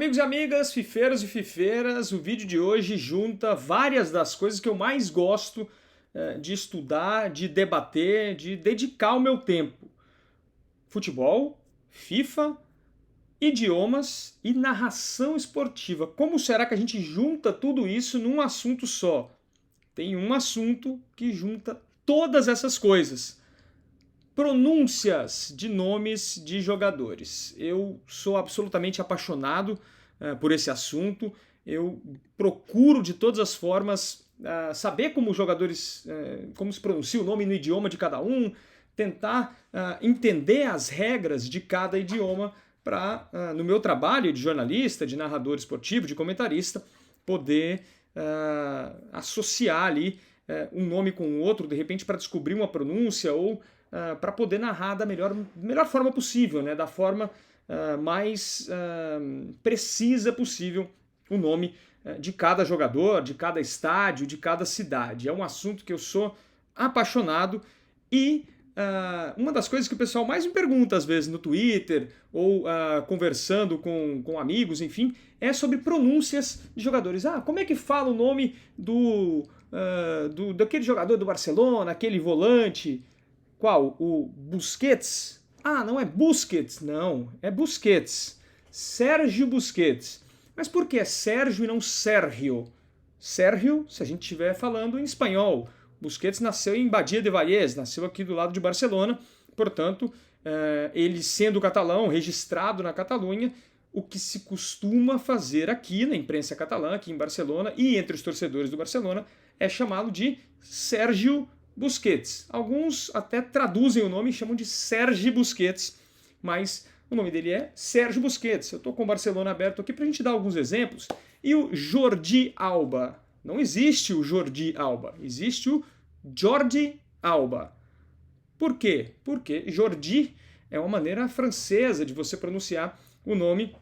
Amigos e amigas, fifeiros e fifeiras, o vídeo de hoje junta várias das coisas que eu mais gosto de estudar, de debater, de dedicar o meu tempo. Futebol, FIFA, idiomas e narração esportiva. Como será que a gente junta tudo isso num assunto só? Tem um assunto que junta todas essas coisas. Pronúncias de nomes de jogadores. Eu sou absolutamente apaixonado por esse assunto. Eu procuro de todas as formas saber como os jogadores, como se pronuncia o nome no idioma de cada um, tentar entender as regras de cada idioma para, no meu trabalho de jornalista, de narrador esportivo, de comentarista, poder associar ali um nome com o outro, de repente para descobrir uma pronúncia ou para poder narrar da melhor forma possível, né? Da forma mais precisa possível o nome de cada jogador, de cada estádio, de cada cidade. É um assunto que eu sou apaixonado e uma das coisas que o pessoal mais me pergunta às vezes no Twitter ou conversando com amigos, enfim, é sobre pronúncias de jogadores. Como é que fala o nome daquele jogador do Barcelona, aquele volante? Qual? O Busquets? Não é Busquets, não, é Busquets. Sérgio Busquets. Mas por que é Sérgio e não Sérgio? Sérgio, se a gente estiver falando em espanhol. Busquets nasceu em Badia de Vallès, nasceu aqui do lado de Barcelona, portanto, ele sendo catalão, registrado na Catalunha, o que se costuma fazer aqui na imprensa catalã, aqui em Barcelona, e entre os torcedores do Barcelona, é chamá-lo de Sérgio Busquets. Alguns até traduzem o nome e chamam de Sergi Busquets, mas o nome dele é Sérgio Busquets. Eu estou com o Barcelona aberto aqui para a gente dar alguns exemplos. E o Jordi Alba. Não existe o Jordi Alba, existe o Jordi Alba. Por quê? Porque Jordi é uma maneira francesa de você pronunciar o nome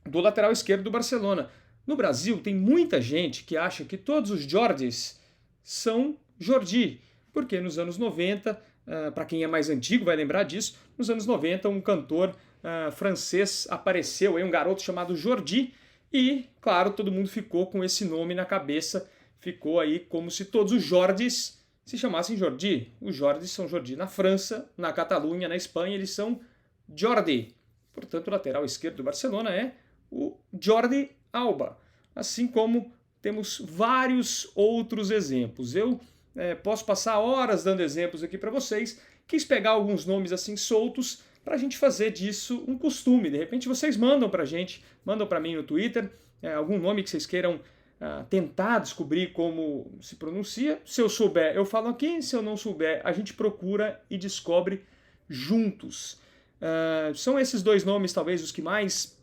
do lateral esquerdo do Barcelona. No Brasil, tem muita gente que acha que todos os Jordis são Jordi. Porque nos anos 90, para quem é mais antigo vai lembrar disso, nos anos 90 um cantor francês apareceu, um garoto chamado Jordi, e, claro, todo mundo ficou com esse nome na cabeça, ficou aí como se todos os Jordis se chamassem Jordi. Os Jordis são Jordi na França, na Catalunha, na Espanha, eles são Jordi. Portanto, o lateral esquerdo do Barcelona é o Jordi Alba. Assim como temos vários outros exemplos. Eu posso passar horas dando exemplos aqui para vocês. Quis pegar alguns nomes assim soltos para a gente fazer disso um costume. De repente vocês mandam para a gente, mandam para mim no Twitter, algum nome que vocês queiram tentar descobrir como se pronuncia. Se eu souber, eu falo aqui. Se eu não souber, a gente procura e descobre juntos. São esses dois nomes talvez os que mais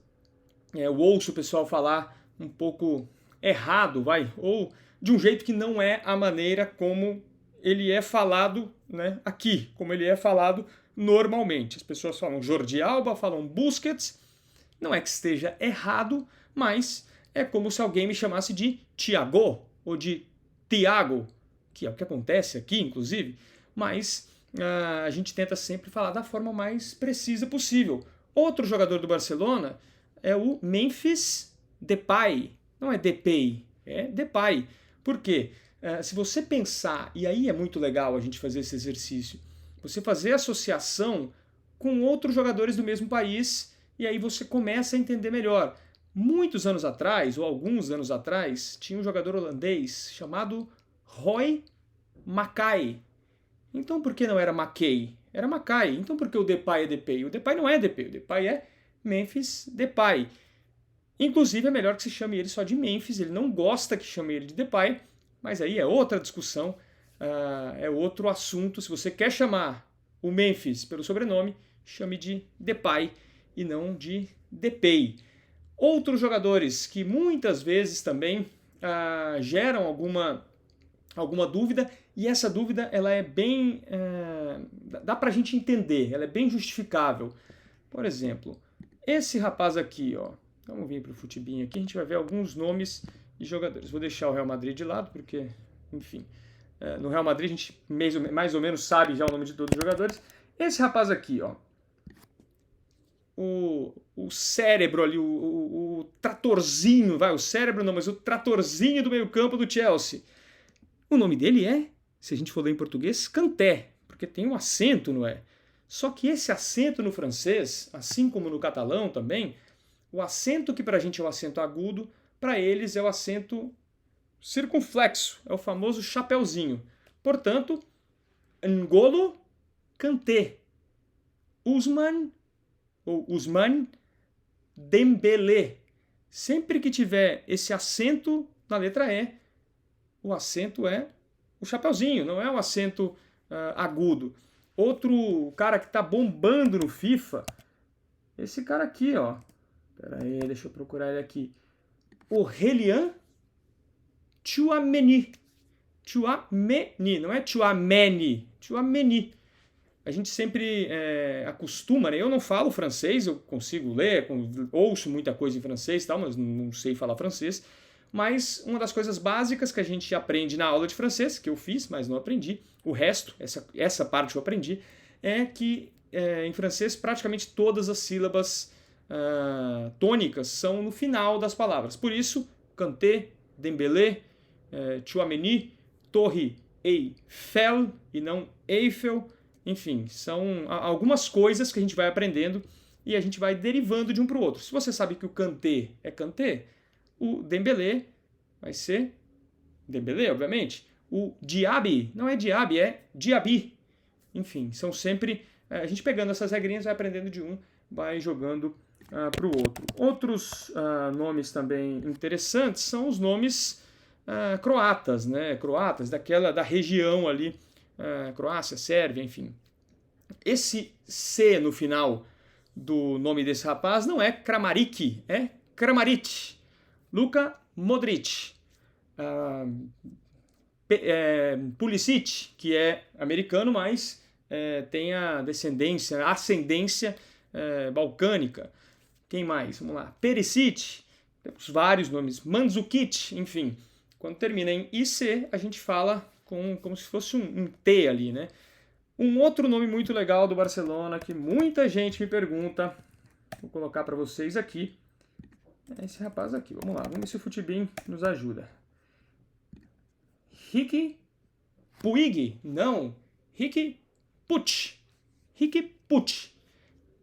eu ouço o pessoal falar um pouco errado, ou de um jeito que não é a maneira como ele é falado, né, aqui, como ele é falado normalmente. As pessoas falam Jordi Alba, falam Busquets, não é que esteja errado, mas é como se alguém me chamasse de Thiago ou de Thiago, que é o que acontece aqui, inclusive, mas a gente tenta sempre falar da forma mais precisa possível. Outro jogador do Barcelona é o Memphis Depay. Não é Depay, é Depay. Por quê? Se você pensar, e aí é muito legal a gente fazer esse exercício, você fazer associação com outros jogadores do mesmo país, e aí você começa a entender melhor. Muitos anos atrás, ou alguns anos atrás, tinha um jogador holandês chamado Roy Mackay. Então por que não era Mackay? Era Mackay. Então por que o Depay é Depay? O Depay não é Depay, o Depay é Memphis Depay. Inclusive é melhor que se chame ele só de Memphis, ele não gosta que chame ele de Depay, mas aí é outra discussão, é outro assunto. Se você quer chamar o Memphis pelo sobrenome, chame de Depay e não de Depay. Outros jogadores que muitas vezes também geram alguma dúvida, e essa dúvida ela é bem... dá pra gente entender, ela é bem justificável. Por exemplo, esse rapaz aqui, ó, vamos vir para o futebinho aqui, a gente vai ver alguns nomes de jogadores. Vou deixar o Real Madrid de lado, porque, enfim, no Real Madrid a gente mais ou menos sabe já o nome de todos os jogadores. Esse rapaz aqui, ó, o cérebro ali, o tratorzinho, o cérebro não, mas o tratorzinho do meio-campo do Chelsea. O nome dele é, se a gente for ler em português, Kanté, porque tem um acento, não é? Só que esse acento no francês, assim como no catalão também, o acento que para a gente é o acento agudo, para eles é o acento circunflexo, é o famoso chapeuzinho. Portanto, N'Golo Kanté, Ousmane Dembélé. Sempre que tiver esse acento na letra E, o acento é o chapeuzinho, não é o acento agudo. Outro cara que tá bombando no FIFA, esse cara aqui, ó. Pera aí, deixa eu procurar ele aqui. Aurélien Tchouaméni. Tchouaméni, não é Tchouaméni. Tchouaméni. A gente sempre acostuma, né? Eu não falo francês, eu consigo ler, ouço muita coisa em francês e tal, mas não sei falar francês. Mas uma das coisas básicas que a gente aprende na aula de francês, que eu fiz, mas não aprendi, o resto, essa parte eu aprendi, é que em francês praticamente todas as sílabas tônicas são no final das palavras. Por isso, Kanté, Dembélé, Tchouaméni, Torre Eiffel e não Eiffel. Enfim, são algumas coisas que a gente vai aprendendo e a gente vai derivando de um para o outro. Se você sabe que o Kanté é Kanté, o Dembélé vai ser Dembélé, obviamente. O Diaby não é Diaby, é Diaby. Enfim, são sempre... a gente pegando essas regrinhas, vai aprendendo de um, vai jogando para o outro. Outros nomes também interessantes são os nomes croatas, né? Croatas, da região ali, Croácia, Sérvia, enfim. Esse C no final do nome desse rapaz não é Kramaric, é Kramaric. Luka Modric. Pulisic, que é americano, mas tem a ascendência balcânica. Quem mais? Vamos lá. Perisic, temos vários nomes. Mandzukic, enfim. Quando termina em IC, a gente fala como se fosse um T ali, né? Um outro nome muito legal do Barcelona que muita gente me pergunta, vou colocar para vocês aqui, é esse rapaz aqui. Vamos lá, vamos ver se o Futibin nos ajuda. Riqui Puig, não, Riqui Puig. Riqui Puig,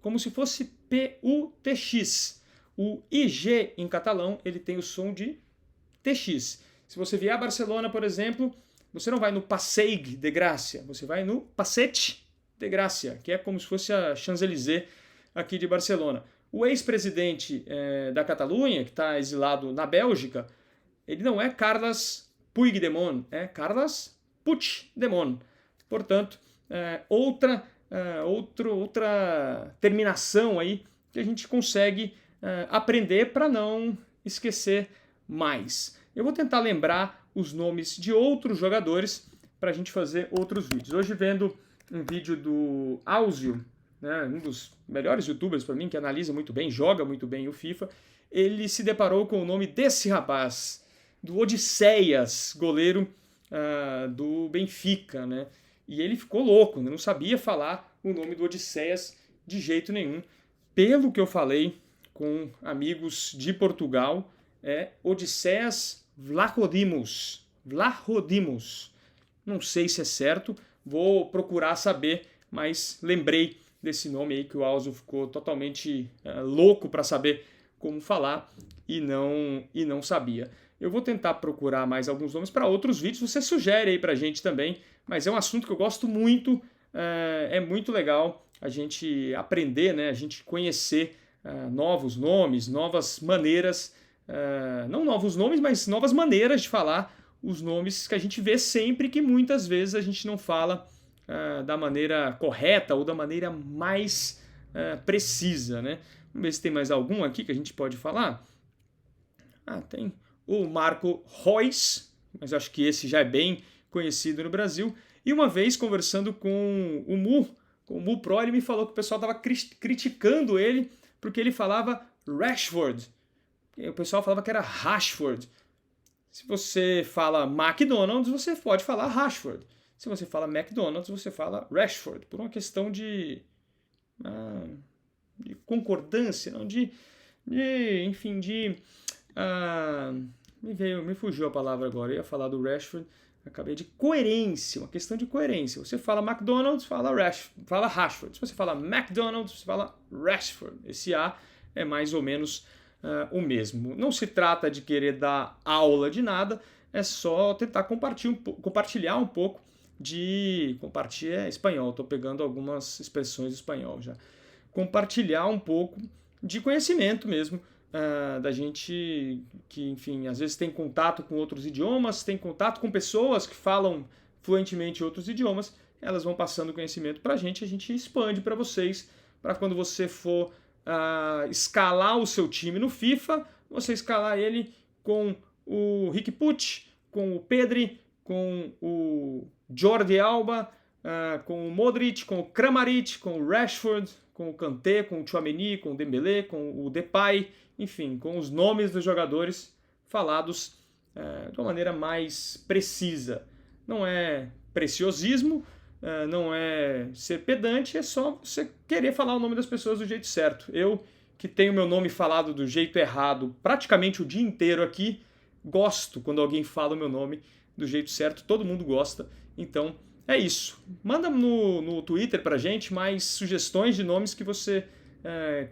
como se fosse P-U-T-X. O IG em catalão, ele tem o som de TX. Se você vier a Barcelona, por exemplo, você não vai no Passeig de Gràcia, você vai no Passeig de Gràcia, que é como se fosse a Champs-Élysées aqui de Barcelona. O ex-presidente da Catalunha, que está exilado na Bélgica, ele não é Carles Puigdemont, é Carles Puigdemont. Portanto, outra terminação aí que a gente consegue aprender para não esquecer mais. Eu vou tentar lembrar os nomes de outros jogadores para a gente fazer outros vídeos. Hoje vendo um vídeo do Áuzio, né, um dos melhores youtubers para mim, que analisa muito bem, joga muito bem o FIFA, ele se deparou com o nome desse rapaz, do Odisseias, goleiro do Benfica, né? E ele ficou louco, não sabia falar o nome do Odisseias de jeito nenhum. Pelo que eu falei com amigos de Portugal, é Odisseias Vlachodimos. Vlachodimos. Não sei se é certo, vou procurar saber, mas lembrei desse nome aí que o Áuzio ficou totalmente louco para saber como falar e não sabia. Eu vou tentar procurar mais alguns nomes para outros vídeos, você sugere aí para a gente também, mas é um assunto que eu gosto muito, é muito legal a gente aprender, né, a gente conhecer novos nomes, novas maneiras, não novos nomes, mas novas maneiras de falar os nomes que a gente vê sempre, que muitas vezes a gente não fala da maneira correta ou da maneira mais precisa, né? Vamos ver se tem mais algum aqui que a gente pode falar. Tem o Marco Reus, mas acho que esse já é bem conhecido no Brasil. E uma vez, conversando com o Mu Pro, ele me falou que o pessoal estava criticando ele porque ele falava Rashford. O pessoal falava que era Rashford. Se você fala McDonald's, você pode falar Rashford. Se você fala McDonald's, você fala Rashford. Por uma questão de concordância, não, enfim, me fugiu a palavra agora, eu ia falar do Rashford, acabei de coerência, uma questão de coerência. Você fala McDonald's, fala Rashford. Se você fala McDonald's, você fala Rashford. Esse A é mais ou menos o mesmo. Não se trata de querer dar aula de nada, é só tentar compartilhar um pouco de... Compartilhar é espanhol, estou pegando algumas expressões em espanhol já. Compartilhar um pouco de conhecimento mesmo, da gente que, enfim, às vezes tem contato com outros idiomas, tem contato com pessoas que falam fluentemente outros idiomas, elas vão passando conhecimento para a gente expande para vocês, para quando você for escalar o seu time no FIFA, você escalar ele com o Riqui Puig, com o Pedri, com o Jordi Alba, com o Modric, com o Kramaric, com o Rashford, com o Kanté, com o Tchouaméni, com o Dembélé, com o Depay, enfim, com os nomes dos jogadores falados de uma maneira mais precisa. Não é preciosismo, não é ser pedante, é só você querer falar o nome das pessoas do jeito certo. Eu, que tenho meu nome falado do jeito errado praticamente o dia inteiro aqui, gosto quando alguém fala o meu nome do jeito certo, todo mundo gosta, então é isso. Manda no Twitter pra gente mais sugestões de nomes que você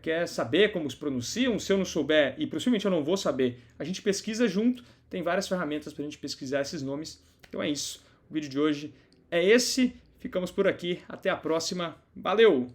quer saber como se pronunciam. Se eu não souber, e possivelmente eu não vou saber, a gente pesquisa junto, tem várias ferramentas pra gente pesquisar esses nomes. Então é isso. O vídeo de hoje é esse. Ficamos por aqui. Até a próxima. Valeu!